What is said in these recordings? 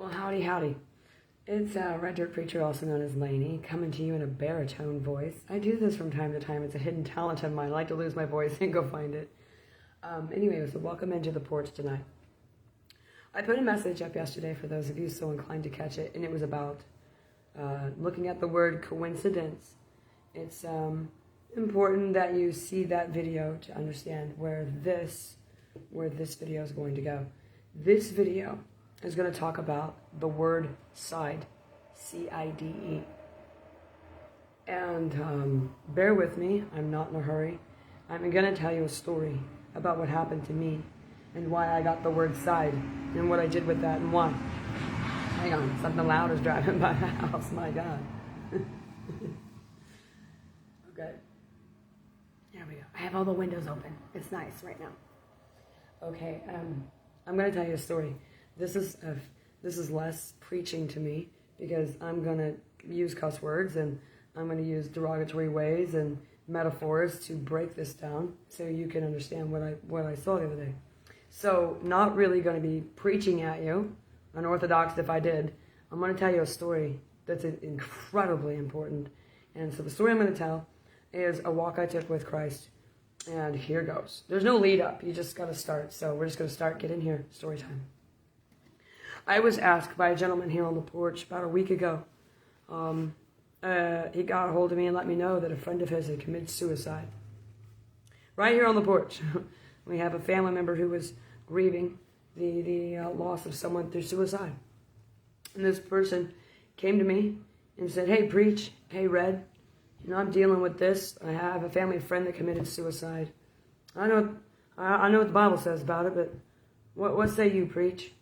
Well, howdy, howdy. It's Red Dirt Preacher, also known as Lainey, coming to you in a baritone voice. I do this from time to time. It's a hidden talent of mine. I like to lose my voice and go find it. Anyway, so welcome into the porch tonight. I put a message up yesterday for those of you so inclined to catch it, and it was about looking at the word coincidence. It's important that you see that video to understand where this video is going to go. This video is going to talk about the word Cide, C-I-D-E. And bear with me, I'm not in a hurry. I'm going to tell you a story about what happened to me and why I got the word Cide and what I did with that and why. Hang on, something loud is driving by the house, my God. Okay. There we go. I have all the windows open. It's nice right now. Okay, I'm going to tell you a story. This is less preaching to me because I'm going to use cuss words and I'm going to use derogatory ways and metaphors to break this down so you can understand what I saw the other day. So not really going to be preaching at you, unorthodox if I did. I'm going to tell you a story that's incredibly important. And so the story I'm going to tell is a walk I took with Christ. And here goes. There's no lead up. You just got to start. So we're just going to start. Get in here. Story time. I was asked by a gentleman here on the porch about a week ago. He got a hold of me and let me know that a friend of his had committed suicide. Right here on the porch. We have a family member who was grieving the loss of someone through suicide. And this person came to me and said, "Hey, preach. Hey, Red. I'm dealing with this. I have a family friend that committed suicide. I know what the Bible says about it, but what say you, preach?"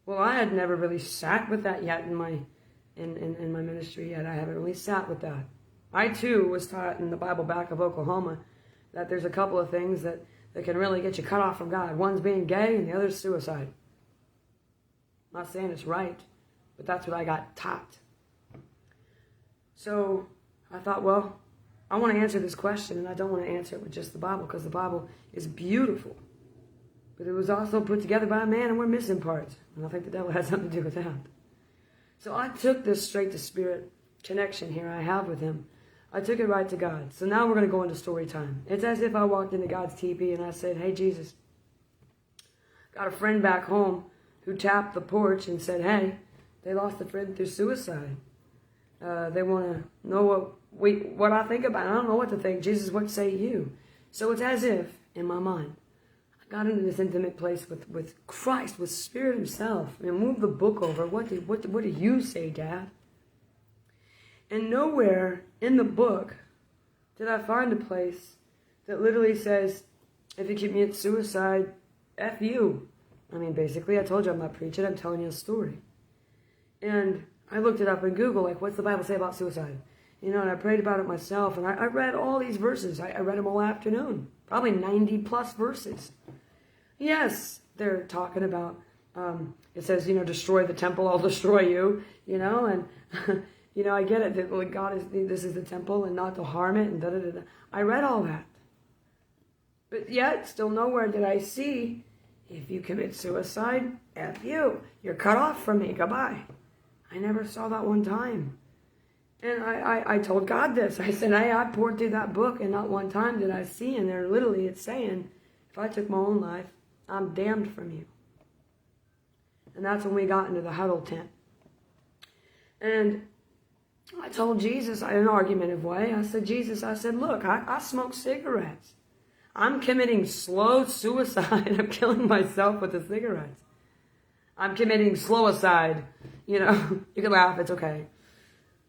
Well, I had never really sat with that yet in my ministry yet. I haven't really sat with that. I too was taught in the Bible back of Oklahoma that there's a couple of things that can really get you cut off from God. One's being gay and the other's suicide. I'm not saying it's right, but that's what I got taught. So I thought, well, I want to answer this question, and I don't want to answer it with just the Bible, because the Bible is beautiful. But it was also put together by a man, and we're missing parts. And I think the devil has something to do with that. So I took this straight to spirit connection here I have with him. I took it right to God. So now we're going to go into story time. It's as if I walked into God's teepee and I said, "Hey, Jesus, got a friend back home who tapped the porch and said, hey, they lost a friend through suicide. They want to know what I think about it. I don't know what to think. Jesus, what say you?" So it's as if, in my mind, I got into this intimate place with Christ, with Spirit himself. I mean, move the book over. What do you say, Dad? And nowhere in the book did I find a place that literally says, if you commit suicide, F you. I mean, basically, I told you I'm not preaching. I'm telling you a story. And I looked it up in Google, like, what's the Bible say about suicide? And I prayed about it myself, and I read all these verses. I read them all afternoon, probably 90 plus verses. Yes, they're talking about, it says, destroy the temple, I'll destroy you, and, I get it, that God this is the temple, and not to harm it, and da-da-da-da. I read all that. But yet, still nowhere did I see, if you commit suicide, F you. You're cut off from me, goodbye. I never saw that one time. And I told God this. I said, hey, I poured through that book, and not one time did I see in there, literally, it's saying, if I took my own life, I'm damned from you. And that's when we got into the huddle tent. And I told Jesus, in an argumentative way, I said, Jesus, look, I smoke cigarettes. I'm committing slow suicide. I'm killing myself with the cigarettes. I'm committing slowicide. You can laugh, it's okay.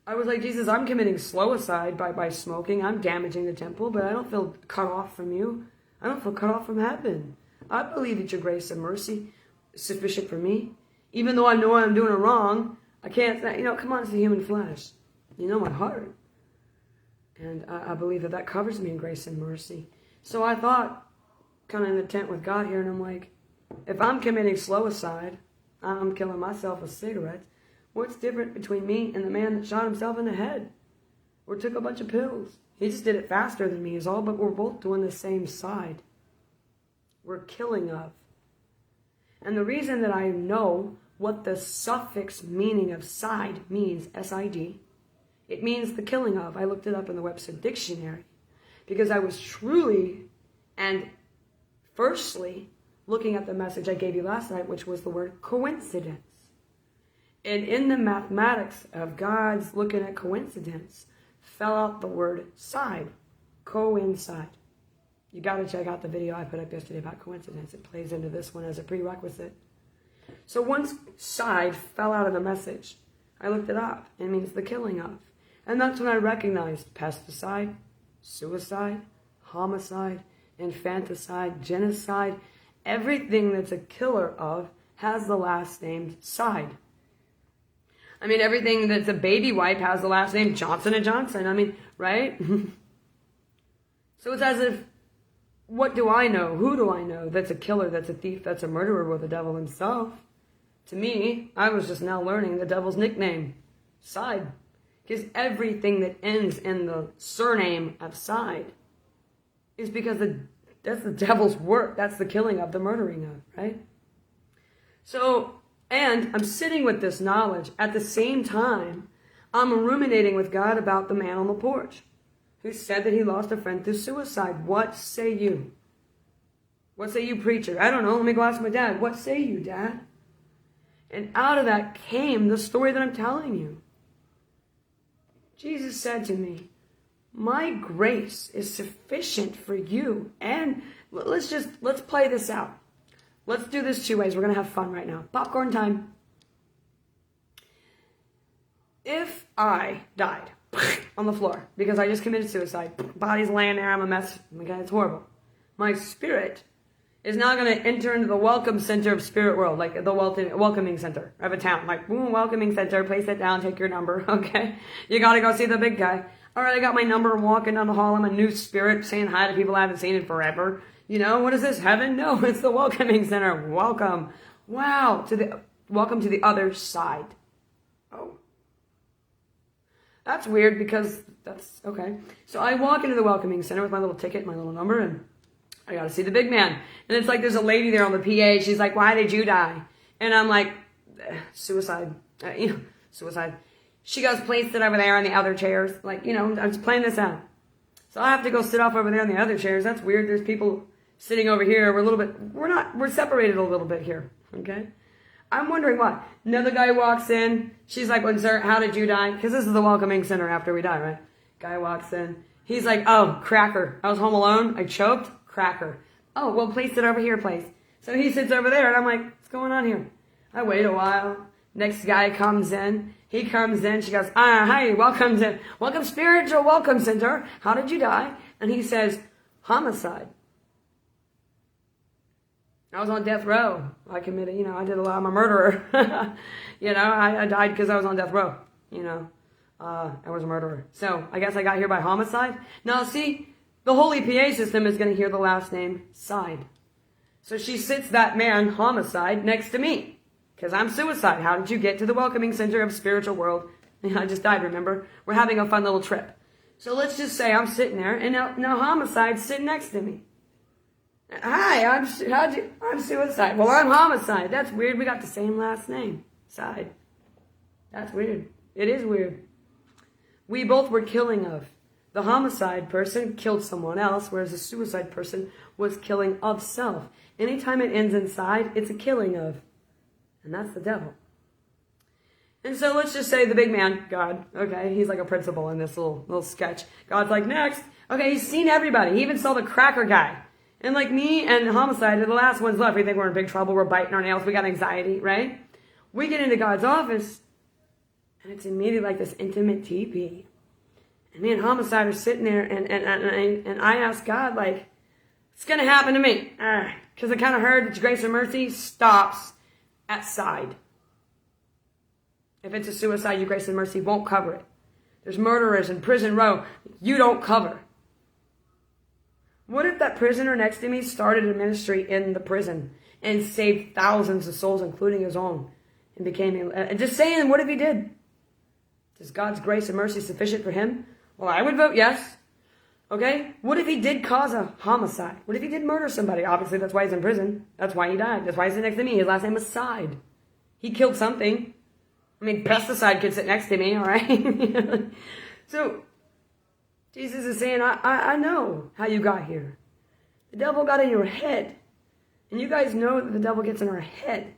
I was like, Jesus, I'm committing slowicide by smoking. I'm damaging the temple, but I don't feel cut off from you. I don't feel cut off from heaven. I believe that your grace and mercy is sufficient for me. Even though I know I'm doing it wrong, I can't say, come on, it's the human flesh. You know my heart. And I believe that covers me in grace and mercy. So I thought, kind of in the tent with God here, and I'm like, if I'm committing slowicide, I'm killing myself with cigarettes, what's different between me and the man that shot himself in the head or took a bunch of pills? He just did it faster than me is all, but we're both doing the same side. We're killing of. And the reason that I know what the suffix meaning of side means, S-I-D. It means the killing of. I looked it up in the Webster Dictionary because I was truly and firstly looking at the message I gave you last night, which was the word coincidence. And in the mathematics of God's looking at coincidence, fell out the word side, coincide. You got to check out the video I put up yesterday about coincidence. It plays into this one as a prerequisite. So once side fell out of the message, I looked it up. It means the killing of. And that's when I recognized pesticide, suicide, homicide, infanticide, genocide. Everything that's a killer of has the last name side. I mean, everything that's a baby wipe has the last name Johnson & Johnson. I mean, right? So it's as if, what do I know? Who do I know that's a killer, that's a thief, that's a murderer with the devil himself? To me, I was just now learning the devil's nickname, Cide. Because everything that ends in the surname of Cide is because that's the devil's work. That's the killing of, the murdering of, right? So, and I'm sitting with this knowledge. At the same time, I'm ruminating with God about the man on the porch who said that he lost a friend through suicide. What say you? What say you, preacher? I don't know. Let me go ask my dad. What say you, Dad? And out of that came the story that I'm telling you. Jesus said to me, my grace is sufficient for you. And let's play this out. Let's do this 2 ways. We're going to have fun right now. Popcorn time. If I died on the floor because I just committed suicide, body's laying there, I'm a mess, okay, it's horrible. My spirit is now going to enter into the welcome center of spirit world, like the welcoming center of a town. Like, boom, welcoming center, please sit down, take your number, okay? You got to go see the big guy. All right, I got my number, I'm walking down the hall, I'm a new spirit, saying hi to people I haven't seen in forever. You know, what is this, heaven? No, it's the welcoming center. Welcome. Wow. Welcome to the other side. Oh. That's weird because that's, okay. So I walk into the welcoming center with my little ticket, my little number, and I got to see the big man. And it's like there's a lady there on the PA. She's like, why did you die? And I'm like, suicide. Suicide. She goes, please sit over there on the other chairs. Like, I'm just playing this out. So I have to go sit off over there on the other chairs. That's weird. There's people sitting over here. We're separated a little bit here. Okay? I'm wondering why. Another guy walks in. She's like, well, sir, how did you die? Because this is the welcoming center after we die, right? Guy walks in. He's like, oh, cracker. I was home alone. I choked. Cracker. Oh, well, please sit over here, please. So he sits over there, and I'm like, what's going on here? I wait a while. Next guy comes in. He comes in. She goes, hi, welcome Spiritual Welcome Center. How did you die? And he says, homicide. I was on death row. I committed, I did a lot. I'm a murderer. I died because I was on death row. I was a murderer. So I guess I got here by homicide. Now, see, the holy PA system is going to hear the last name Cide. So she sits that man, homicide, next to me. Because I'm suicide. How did you get to the welcoming center of spiritual world? I just died, remember? We're having a fun little trip. So let's just say I'm sitting there, and now homicide's sitting next to me. Hi, I'm suicide. Well, I'm homicide. That's weird. We got the same last name. Cide. That's weird. It is weird. We both were killing of. The homicide person killed someone else, whereas the suicide person was killing of self. Anytime it ends in side, it's a killing of. And that's the devil. And so let's just say the big man, God, okay, he's like a principal in this little sketch. God's like, next. Okay, he's seen everybody. He even saw the cracker guy. And like me and homicide are the last ones left. We think we're in big trouble. We're biting our nails. We got anxiety, right? We get into God's office, and it's immediately like this intimate teepee. And me and homicide are sitting there, and I ask God, like, what's going to happen to me? Because I kind of heard that grace and mercy stops at side. If it's a suicide, your grace and mercy won't cover it. There's murderers in prison row you don't cover. What if that prisoner next to me started a ministry in the prison and saved thousands of souls, including his own, and became just saying, what if he did? Is God's grace and mercy sufficient for him? Well, I would vote yes. Okay? What if he did cause a homicide? What if he did murder somebody? Obviously, that's why he's in prison. That's why he died. That's why he's next to me. His last name is Cide. He killed something. I mean, pesticide could sit next to me, all right? So Jesus is saying, I know how you got here. The devil got in your head. And you guys know that the devil gets in our head.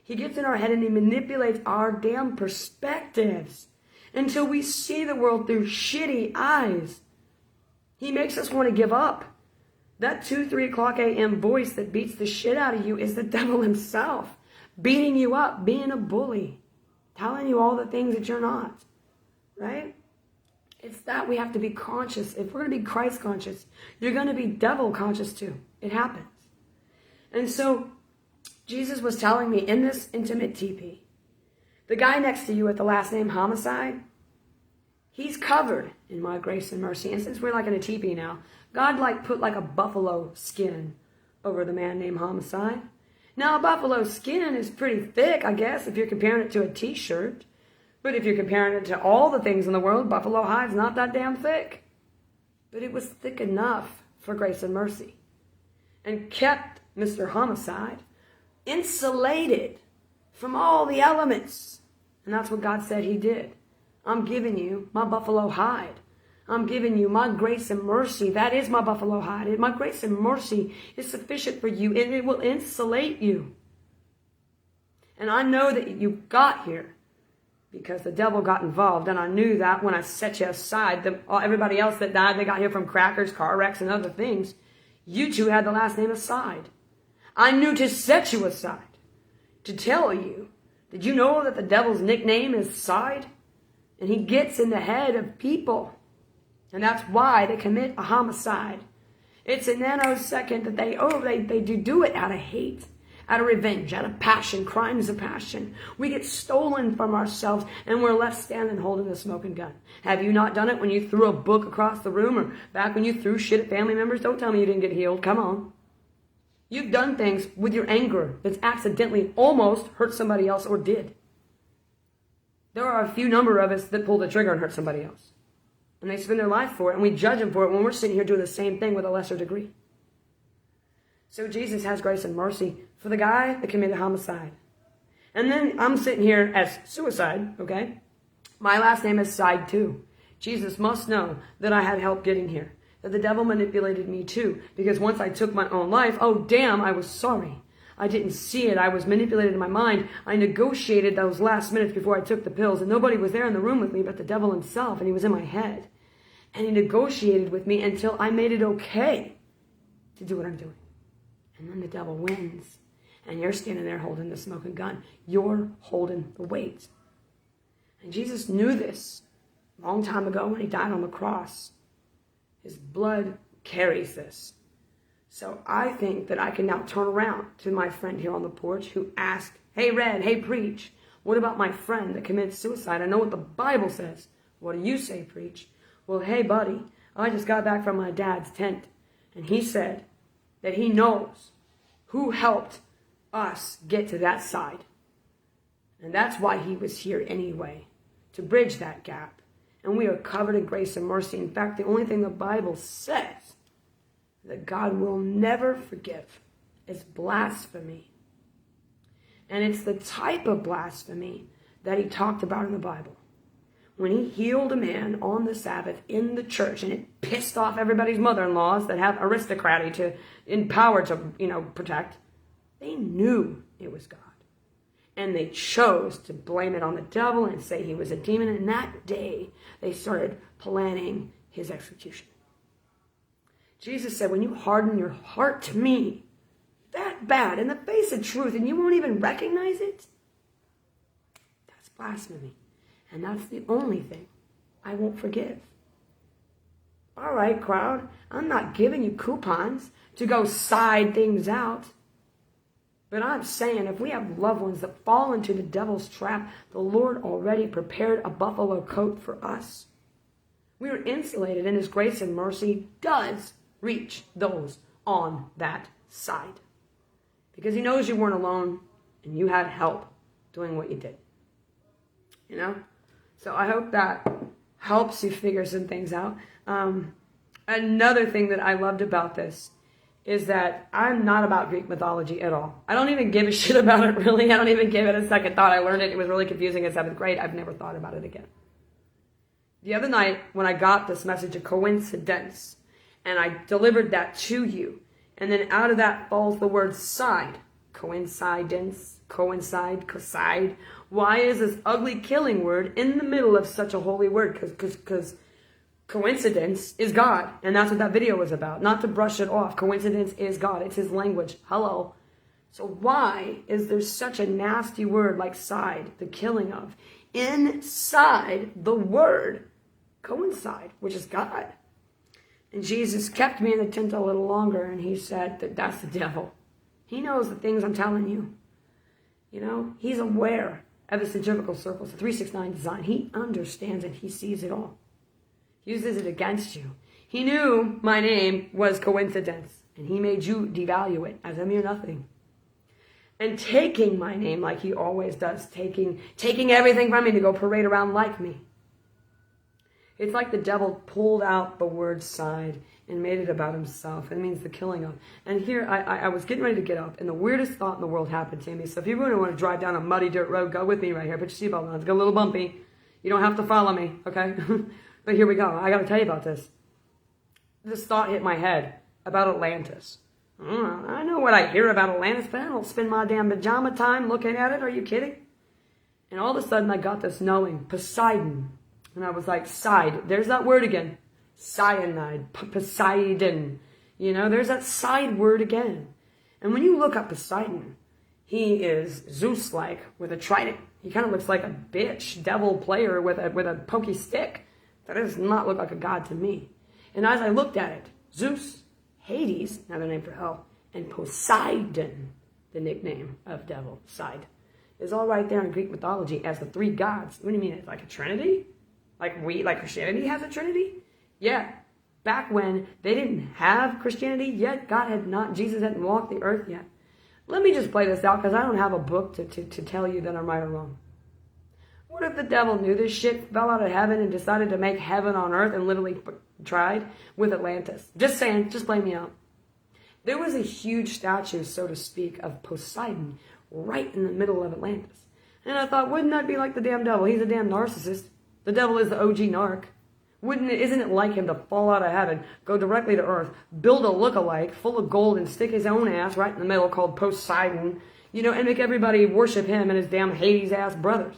He gets in our head and he manipulates our damn perspectives until we see the world through shitty eyes. He makes us want to give up. That 2, 3 o'clock a.m. voice that beats the shit out of you is the devil himself, beating you up, being a bully, telling you all the things that you're not, right? It's that we have to be conscious. If we're going to be Christ conscious, you're going to be devil conscious too. It happens. And so Jesus was telling me in this intimate TP, the guy next to you with the last name Homicide, he's covered in my grace and mercy. And since we're like in a teepee now, God put like a buffalo skin over the man named Homicide. Now a buffalo skin is pretty thick, I guess, if you're comparing it to a t-shirt. But if you're comparing it to all the things in the world, buffalo hide's not that damn thick. But it was thick enough for grace and mercy. And kept Mr. Homicide insulated from all the elements. And that's what God said he did. I'm giving you my buffalo hide. I'm giving you my grace and mercy. That is my buffalo hide. And my grace and mercy is sufficient for you, and it will insulate you. And I know that you got here because the devil got involved. And I knew that when I set you aside. Everybody else that died, they got here from crackers, car wrecks, and other things. You two had the last name Cide. I knew to set you aside. To tell you, did you know that the devil's nickname is Cide? And he gets in the head of people. And that's why they commit a homicide. It's a nanosecond that they do it out of hate, out of revenge, out of passion, crimes of passion. We get stolen from ourselves and we're left standing holding a smoking gun. Have you not done it when you threw a book across the room or back when you threw shit at family members? Don't tell me you didn't get healed. Come on. You've done things with your anger that's accidentally almost hurt somebody else or did. There are a few number of us that pull the trigger and hurt somebody else. And they spend their life for it, and we judge them for it when we're sitting here doing the same thing with a lesser degree. So Jesus has grace and mercy for the guy that committed homicide. And then I'm sitting here as suicide, okay? My last name is Cide too. Jesus must know that I had help getting here, that the devil manipulated me too, because once I took my own life, oh damn, I was sorry. I didn't see it. I was manipulated in my mind. I negotiated those last minutes before I took the pills, and nobody was there in the room with me but the devil himself, and he was in my head. And he negotiated with me until I made it okay to do what I'm doing. And then the devil wins, and you're standing there holding the smoking gun. You're holding the weight. And Jesus knew this a long time ago when he died on the cross. His blood carries this. So I think that I can now turn around to my friend here on the porch who asked, hey, Red, hey, Preach, what about my friend that committed suicide? I know what the Bible says. What do you say, Preach? Well, hey, buddy, I just got back from my dad's tent, and he said that he knows who helped us get to that side. And that's why he was here anyway, to bridge that gap. And we are covered in grace and mercy. In fact, the only thing the Bible says that God will never forgive is blasphemy. And it's the type of blasphemy that he talked about in the Bible. When he healed a man on the Sabbath in the church, and it pissed off everybody's mother-in-laws that have aristocracy to empower to, protect, they knew it was God. And they chose to blame it on the devil and say he was a demon. And that day, they started planning his execution. Jesus said, when you harden your heart to me that bad in the face of truth and you won't even recognize it, that's blasphemy. And that's the only thing I won't forgive. All right, crowd, I'm not giving you coupons to go side things out. But I'm saying if we have loved ones that fall into the devil's trap, the Lord already prepared a buffalo coat for us. We are insulated, and his grace and mercy does reach those on that side. Because he knows you weren't alone, and you had help doing what you did. So I hope that helps you figure some things out. Another thing that I loved about this is that I'm not about Greek mythology at all. I don't even give a shit about it, really. I don't even give it a second thought. I learned it. It was really confusing in 7th grade. I've never thought about it again. The other night, when I got this message of coincidence, and I delivered that to you, and then out of that falls the word Cide. Coincidence, coincide, coside. Why is this ugly killing word in the middle of such a holy word? Because coincidence is God. And that's what that video was about. Not to brush it off. Coincidence is God. It's his language. Hello. So why is there such a nasty word like Cide, the killing of, inside the word coincide, which is God? And Jesus kept me in the tent a little longer, and he said that that's the devil. He knows the things I'm telling you. You know, he's aware of the centrifugal circles, the 369 design. He understands it. He sees it all. He uses it against you. He knew my name was coincidence, and he made you devalue it as a mere nothing. And taking my name like he always does, taking everything from me to go parade around like me. It's like the devil pulled out the word Cide and made it about himself. It means the killing of. And here, I was getting ready to get up, and the weirdest thought in the world happened to me. So if you really want to drive down a muddy dirt road, go with me right here. Put your seatbelt on. It's got a little bumpy. You don't have to follow me, okay? But here we go. I got to tell you about this. This thought hit my head about Atlantis. I know what I hear about Atlantis, but I don't spend my damn pajama time looking at it. Are you kidding? And all of a sudden, I got this knowing. Poseidon. And I was like, Cide. There's that word again. Cyanide. Poseidon. You know, there's that side word again. And when you look up Poseidon, he is Zeus-like with a trident. He kind of looks like a bitch devil player with a pokey stick. That does not look like a god to me. And as I looked at it, Zeus, Hades, another name for hell, and Poseidon, the nickname of devil, Cide, is all right there in Greek mythology as the three gods. What do you mean? It's like a trinity? Like Christianity has a trinity? Yeah. Back when they didn't have Christianity yet, Jesus hadn't walked the earth yet. Let me just play this out because I don't have a book to tell you that I'm right or wrong. What if the devil knew this shit, fell out of heaven, and decided to make heaven on earth and literally tried with Atlantis? Just saying, just play me out. There was a huge statue, so to speak, of Poseidon right in the middle of Atlantis. And I thought, wouldn't that be like the damn devil? He's a damn narcissist. The devil is the OG narc. Isn't it like him to fall out of heaven, go directly to earth, build a look-alike full of gold and stick his own ass right in the middle called Poseidon, you know, and make everybody worship him and his damn Hades-ass brothers.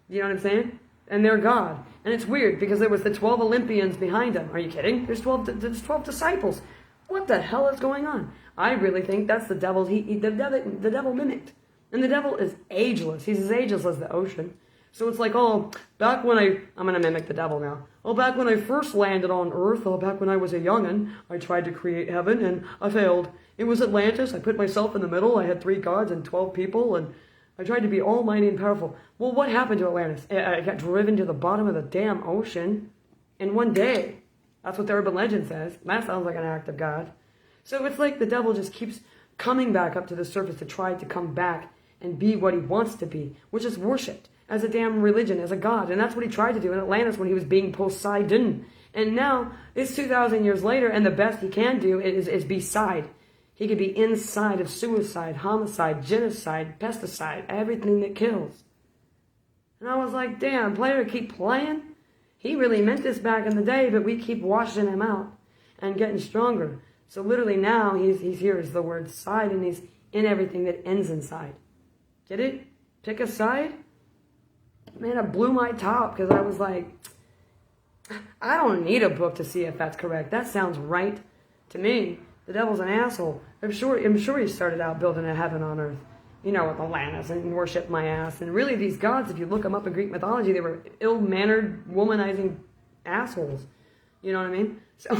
You know what I'm saying? And they're God. And it's weird because there was the 12 Olympians behind him. Are you kidding? There's 12 disciples. What the hell is going on? I really think that's the devil. The devil mimicked. And the devil is ageless. He's as ageless as the ocean. So it's like, I'm going to mimic the devil now. Back when I first landed on earth, back when I was a youngin', I tried to create heaven and I failed. It was Atlantis. I put myself in the middle. I had 3 gods and 12 people and I tried to be almighty and powerful. Well, what happened to Atlantis? I got driven to the bottom of the damn ocean in one day. That's what the urban legend says. That sounds like an act of God. So it's like the devil just keeps coming back up to the surface to try to come back and be what he wants to be, which is worshipped as a damn religion, as a god. And that's what he tried to do in Atlantis when he was being Poseidon. And now, it's 2,000 years later, and the best he can do is be Cide. He could be inside of suicide, homicide, genocide, pesticide, everything that kills. And I was like, damn, player, keep playing? He really meant this back in the day, but we keep washing him out and getting stronger. So literally now, he's here as the word Cide, and he's in everything that ends in side. Get it? Pick a side? Man, it blew my top because I was like, I don't need a book to see if that's correct. That sounds right to me. The devil's an asshole. I'm sure he started out building a heaven on earth, you know, with Atlantis and worship my ass. And really, these gods, if you look them up in Greek mythology, they were ill-mannered, womanizing assholes. You know what I mean? So,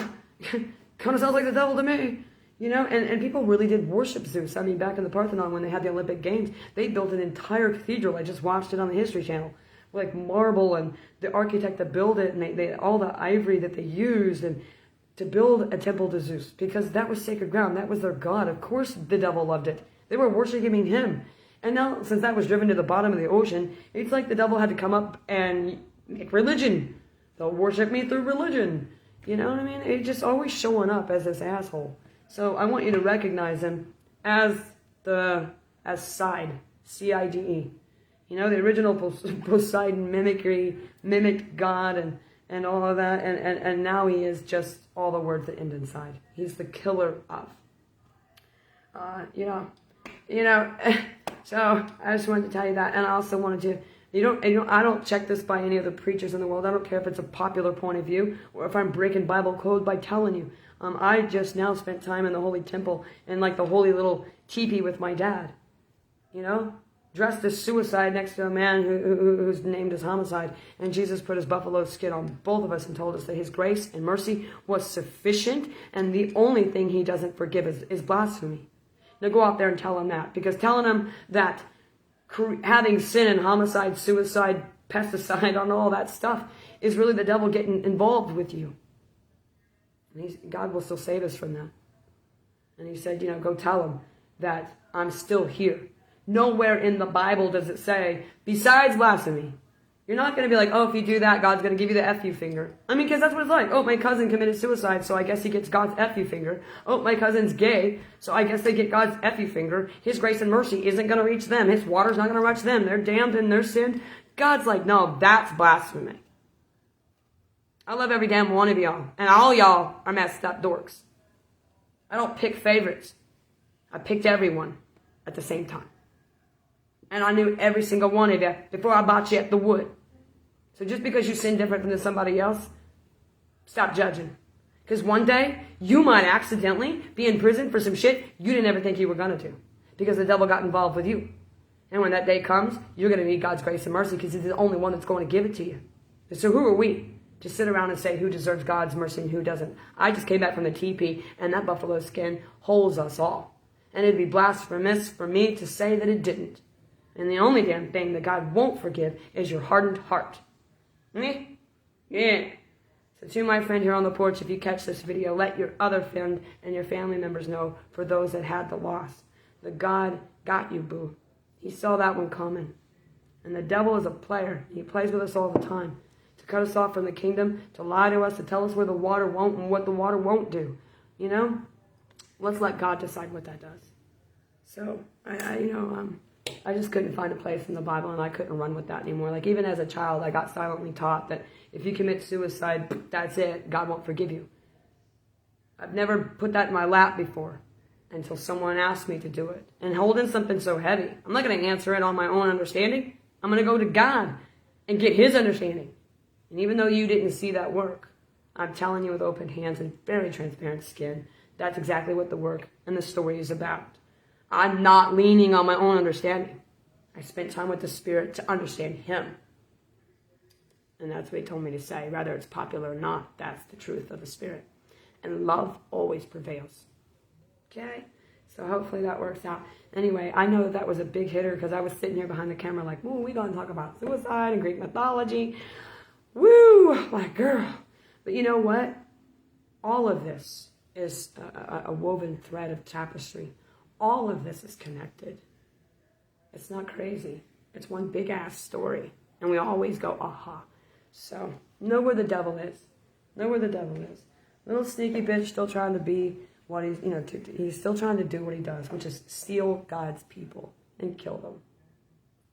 kind of sounds like the devil to me. You know, and people really did worship Zeus. I mean, back in the Parthenon when they had the Olympic Games, they built an entire cathedral. I just watched it on the History Channel. Like marble, and the architect that built it, and they all the ivory that they used and to build a temple to Zeus, because that was sacred ground. That was their god. Of course the devil loved it. They were worshiping him. And now, since that was driven to the bottom of the ocean, it's like the devil had to come up and make religion. They'll worship me through religion. You know what I mean? It's just always showing up as this asshole. So I want you to recognize him as Cide, C-I-D-E. You know, the original Poseidon mimicked God and all of that, and now he is just all the words that end in side. He's the killer of. So I just wanted to tell you that, and I also wanted to. I don't check this by any of the preachers in the world. I don't care if it's a popular point of view or if I'm breaking Bible code by telling you. I just now spent time in the Holy Temple in like the holy little teepee with my dad. You know, dressed as suicide next to a man who's named as homicide. And Jesus put his buffalo skin on both of us and told us that his grace and mercy was sufficient. And the only thing he doesn't forgive is blasphemy. Now go out there and tell him that. Because telling him that having sin and homicide, suicide, pesticide, and all that stuff is really the devil getting involved with you. And God will still save us from that. And he said, go tell him that I'm still here. Nowhere in the Bible does it say, besides blasphemy. You're not going to be like, oh, if you do that, God's going to give you the F you finger. I mean, because that's what it's like. Oh, my cousin committed suicide, so I guess he gets God's F you finger. Oh, my cousin's gay, so I guess they get God's F you finger. His grace and mercy isn't going to reach them. His water's not going to reach them. They're damned in their sin. God's like, no, that's blasphemy. I love every damn one of y'all. And all y'all are messed up dorks. I don't pick favorites. I picked everyone at the same time. And I knew every single one of you before I bought you at the wood. So just because you sin different than somebody else, stop judging. Because one day, you might accidentally be in prison for some shit you didn't ever think you were going to do. Because the devil got involved with you. And when that day comes, you're going to need God's grace and mercy because he's the only one that's going to give it to you. So who are we to sit around and say who deserves God's mercy and who doesn't? I just came back from the teepee, and that buffalo skin holds us all. And it'd be blasphemous for me to say that it didn't. And the only damn thing that God won't forgive is your hardened heart. Me? Yeah. So to my friend here on the porch, if you catch this video, let your other friend and your family members know for those that had the loss. That God got you, boo. He saw that one coming. And the devil is a player. He plays with us all the time. To cut us off from the kingdom, to lie to us, to tell us where the water won't and what the water won't do. You know? Let's let God decide what that does. So, I just couldn't find a place in the Bible, and I couldn't run with that anymore. Like, even as a child, I got silently taught that if you commit suicide, that's it. God won't forgive you. I've never put that in my lap before until someone asked me to do it. And holding something so heavy, I'm not going to answer it on my own understanding. I'm going to go to God and get his understanding. And even though you didn't see that work, I'm telling you with open hands and very transparent skin, that's exactly what the work and the story is about. I'm not leaning on my own understanding. I spent time with the Spirit to understand him. And that's what he told me to say. Whether it's popular or not, that's the truth of the Spirit. And love always prevails. Okay? So hopefully that works out. Anyway, I know that was a big hitter because I was sitting here behind the camera like, woo, we going to talk about suicide and Greek mythology. Woo, my girl. But you know what? All of this is a woven thread of tapestry. All of this is connected. It's not crazy. It's one big ass story. And we always go, aha. So, know where the devil is. Know where the devil is. Little sneaky bitch still trying to be what he's, he's still trying to do what he does, which is steal God's people and kill them.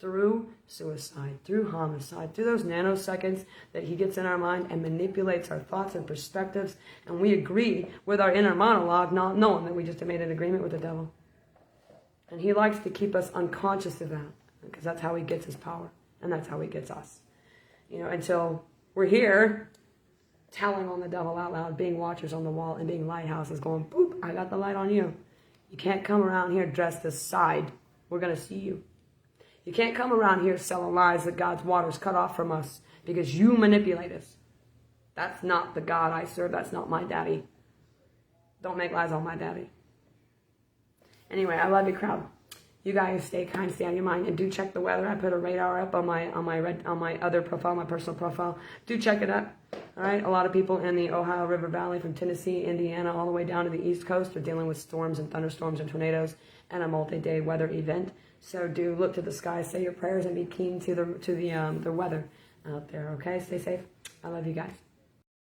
Through suicide, through homicide, through those nanoseconds that he gets in our mind and manipulates our thoughts and perspectives. And we agree with our inner monologue, not knowing that we just made an agreement with the devil. And he likes to keep us unconscious of that because that's how he gets his power. And that's how he gets us. Until we're here telling on the devil out loud, being watchers on the wall and being lighthouses going, boop, I got the light on you. You can't come around here dressed as Cide. We're going to see you. You can't come around here selling lies that God's water's cut off from us because you manipulate us. That's not the God I serve. That's not my daddy. Don't make lies on my daddy. Anyway, I love you, crowd. You guys stay kind, stay on your mind, and do check the weather. I put a radar up on my other profile, my personal profile. Do check it up. All right. A lot of people in the Ohio River Valley, from Tennessee, Indiana, all the way down to the East Coast, are dealing with storms and thunderstorms and tornadoes and a multi-day weather event. So do look to the sky, say your prayers, and be keen to the weather out there. Okay. Stay safe. I love you guys.